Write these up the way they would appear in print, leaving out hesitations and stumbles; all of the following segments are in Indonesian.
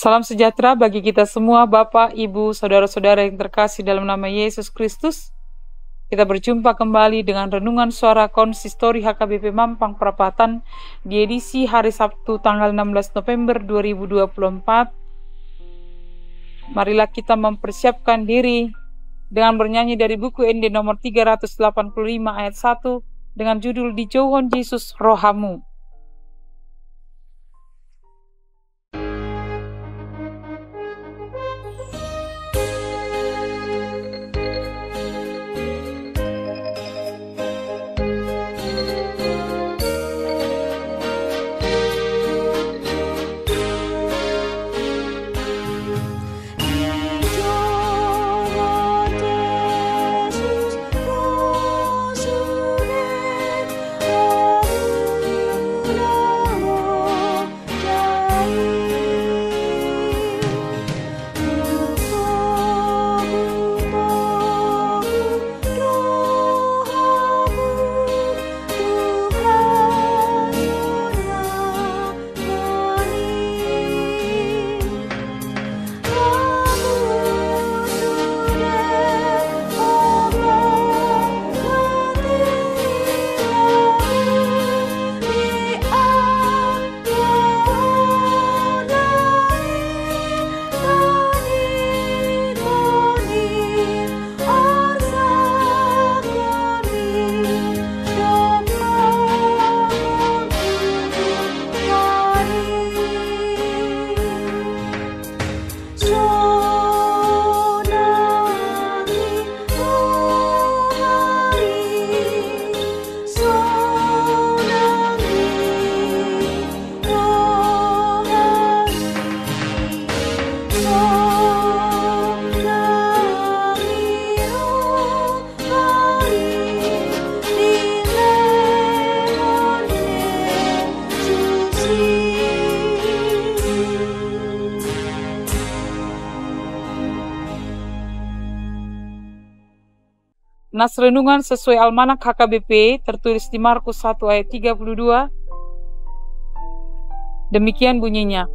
Salam sejahtera bagi kita semua, Bapak, Ibu, Saudara-saudara yang terkasih dalam nama Yesus Kristus. Kita berjumpa kembali dengan renungan suara konsistori HKBP Mampang Perapatan di edisi hari Sabtu tanggal 16 November 2024. Marilah kita mempersiapkan diri dengan bernyanyi dari buku ND nomor 385 ayat 1 dengan judul Dijauhon Yesus Rohamu. Nas renungan sesuai Almanak HKBP tertulis di Markus 1 ayat 32. Demikian bunyinya.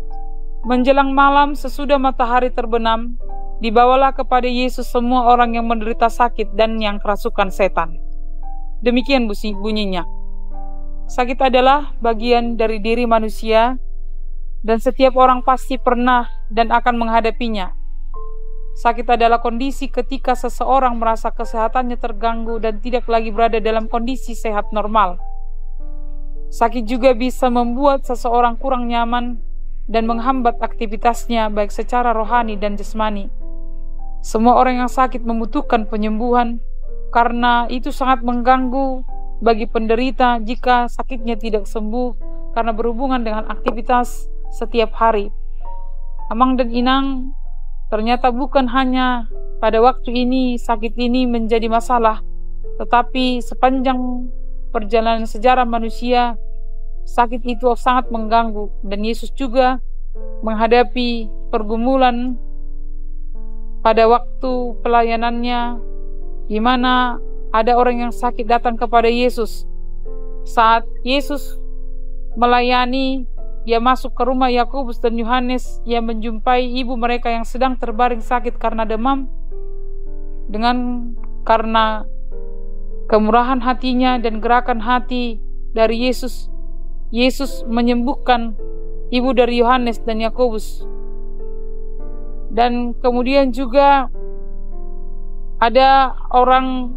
Menjelang malam sesudah matahari terbenam, dibawalah kepada Yesus semua orang yang menderita sakit dan yang kerasukan setan. Demikian bunyinya. Sakit adalah bagian dari diri manusia dan setiap orang pasti pernah dan akan menghadapinya. Sakit adalah kondisi ketika seseorang merasa kesehatannya terganggu dan tidak lagi berada dalam kondisi sehat normal. Sakit juga bisa membuat seseorang kurang nyaman dan menghambat aktivitasnya baik secara rohani dan jasmani. Semua orang yang sakit membutuhkan penyembuhan karena itu sangat mengganggu bagi penderita jika sakitnya tidak sembuh karena berhubungan dengan aktivitas setiap hari. Amang dan inang, ternyata bukan hanya pada waktu ini sakit ini menjadi masalah, tetapi sepanjang perjalanan sejarah manusia, sakit itu sangat mengganggu dan Yesus juga menghadapi pergumulan pada waktu pelayanannya, di mana ada orang yang sakit datang kepada Yesus. Saat Yesus melayani, dia masuk ke rumah Yakobus dan Yohanes yang menjumpai ibu mereka yang sedang terbaring sakit karena demam. Karena kemurahan hatinya dan gerakan hati dari Yesus, Yesus menyembuhkan ibu dari Yohanes dan Yakobus. Dan kemudian juga ada orang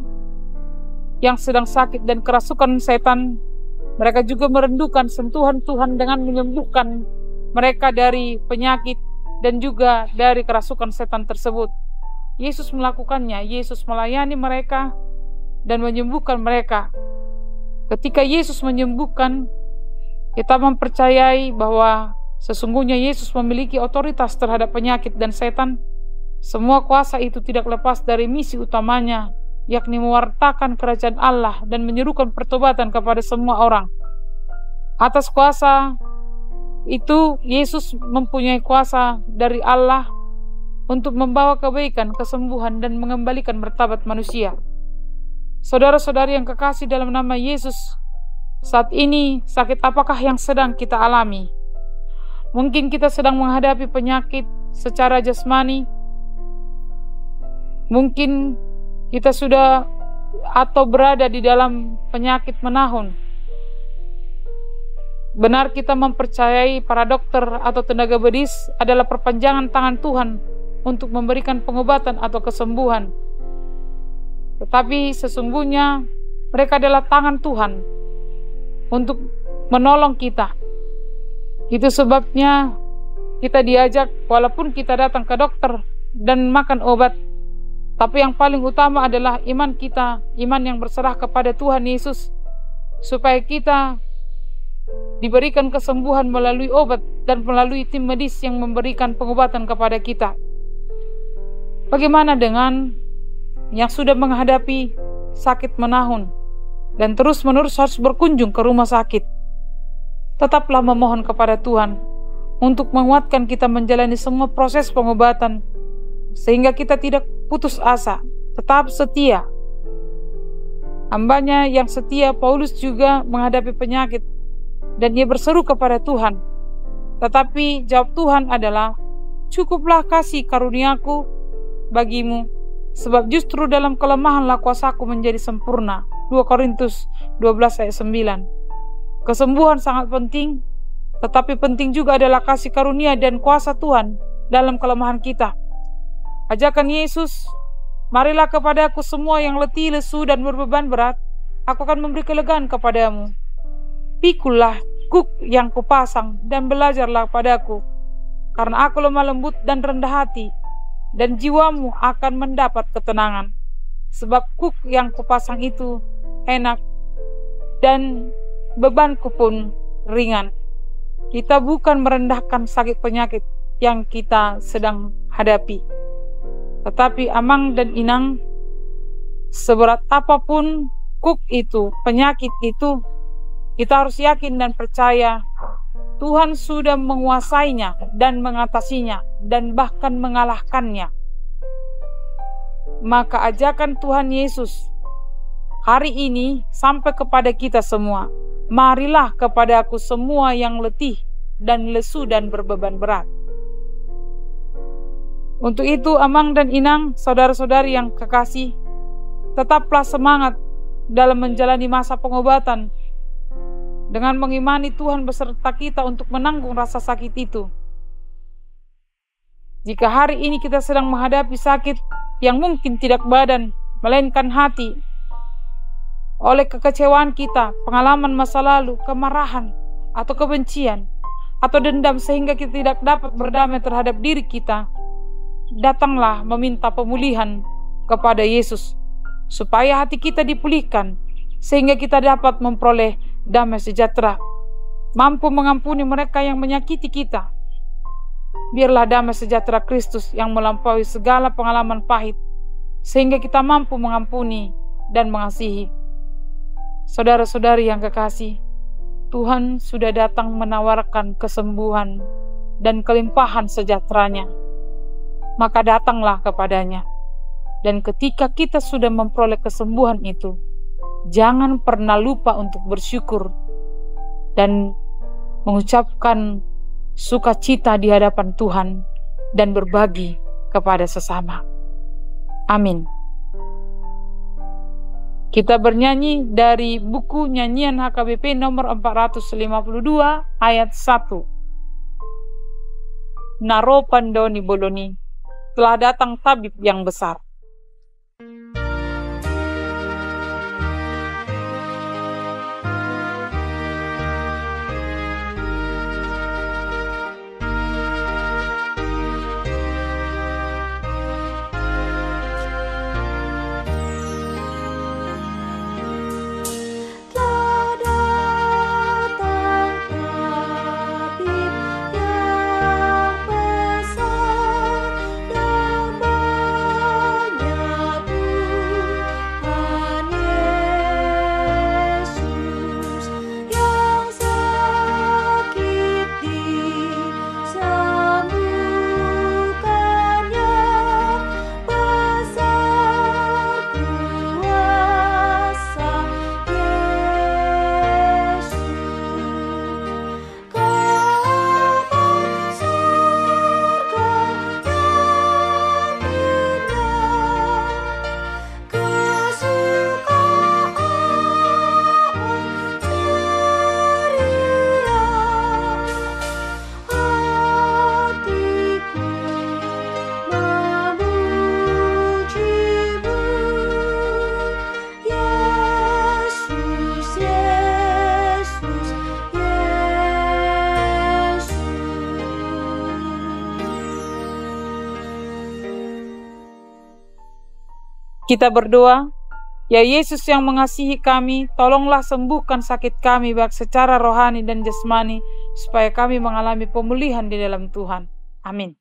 yang sedang sakit dan kerasukan setan. Mereka juga merindukan sentuhan Tuhan dengan menyembuhkan mereka dari penyakit dan juga dari kerasukan setan tersebut. Yesus melakukannya, Yesus melayani mereka dan menyembuhkan mereka. Ketika Yesus menyembuhkan, kita mempercayai bahwa sesungguhnya Yesus memiliki otoritas terhadap penyakit dan setan. Semua kuasa itu tidak lepas dari misi utamanya, yakni mewartakan kerajaan Allah dan menyerukan pertobatan kepada semua orang. Atas kuasa itu, Yesus mempunyai kuasa dari Allah untuk membawa kebaikan, kesembuhan, dan mengembalikan martabat manusia. Saudara-saudari yang kekasih dalam nama Yesus, saat ini sakit apakah yang sedang kita alami? Mungkin kita sedang menghadapi penyakit secara jasmani. Mungkin kita sudah atau berada di dalam penyakit menahun. Benar kita mempercayai para dokter atau tenaga medis adalah perpanjangan tangan Tuhan untuk memberikan pengobatan atau kesembuhan. Tetapi sesungguhnya mereka adalah tangan Tuhan untuk menolong kita. Itu sebabnya kita diajak, walaupun kita datang ke dokter dan makan obat, tapi yang paling utama adalah iman kita, iman yang berserah kepada Tuhan Yesus, supaya kita diberikan kesembuhan melalui obat dan melalui tim medis yang memberikan pengobatan kepada kita. Bagaimana dengan yang sudah menghadapi sakit menahun dan terus-menerus harus berkunjung ke rumah sakit? Tetaplah memohon kepada Tuhan untuk menguatkan kita menjalani semua proses pengobatan, sehingga kita tidak putus asa, tetap setia. Hambanya yang setia, Paulus, juga menghadapi penyakit dan ia berseru kepada Tuhan. Tetapi jawab Tuhan adalah, "Cukuplah kasih karuniaku bagimu, sebab justru dalam kelemahanlah kuasaku menjadi sempurna." 2 Korintus 12 ayat 9. Kesembuhan sangat penting, tetapi penting juga adalah kasih karunia dan kuasa Tuhan dalam kelemahan kita. Ajakan Yesus, "Marilah kepadaku semua yang letih, lesu, dan berbeban berat, aku akan memberi kelegaan kepadamu. Pikullah kuk yang kupasang dan belajarlah padaku, karena aku lemah lembut dan rendah hati, dan jiwamu akan mendapat ketenangan. Sebab kuk yang kupasang itu enak dan bebanku pun ringan." Kita bukan merendahkan sakit penyakit yang kita sedang hadapi, tetapi Amang dan Inang, seberat apapun kuk itu, penyakit itu, kita harus yakin dan percaya Tuhan sudah menguasainya dan mengatasinya dan bahkan mengalahkannya. Maka ajakan Tuhan Yesus hari ini sampai kepada kita semua, "Marilah kepada aku semua yang letih dan lesu dan berbeban berat." Untuk itu, Amang dan Inang, saudara-saudari yang kekasih, tetaplah semangat dalam menjalani masa pengobatan dengan mengimani Tuhan beserta kita untuk menanggung rasa sakit itu. Jika hari ini kita sedang menghadapi sakit yang mungkin tidak badan, melainkan hati, oleh kekecewaan kita, pengalaman masa lalu, kemarahan, atau kebencian, atau dendam, sehingga kita tidak dapat berdamai terhadap diri kita, datanglah meminta pemulihan kepada Yesus, supaya hati kita dipulihkan, sehingga kita dapat memperoleh damai sejahtera, mampu mengampuni mereka yang menyakiti kita. Biarlah damai sejahtera Kristus yang melampaui segala pengalaman pahit, sehingga kita mampu mengampuni dan mengasihi. Saudara-saudari yang kekasih, Tuhan sudah datang menawarkan kesembuhan dan kelimpahan sejahteranya. Maka datanglah kepadanya. Dan ketika kita sudah memperoleh kesembuhan itu, jangan pernah lupa untuk bersyukur dan mengucapkan sukacita di hadapan Tuhan dan berbagi kepada sesama. Amin. Kita bernyanyi dari buku nyanyian HKBP nomor 452 ayat 1. Naro pandoni boloni, telah datang tabib yang besar. Kita berdoa, ya Yesus yang mengasihi kami, tolonglah sembuhkan sakit kami baik secara rohani dan jasmani, supaya kami mengalami pemulihan di dalam Tuhan. Amin.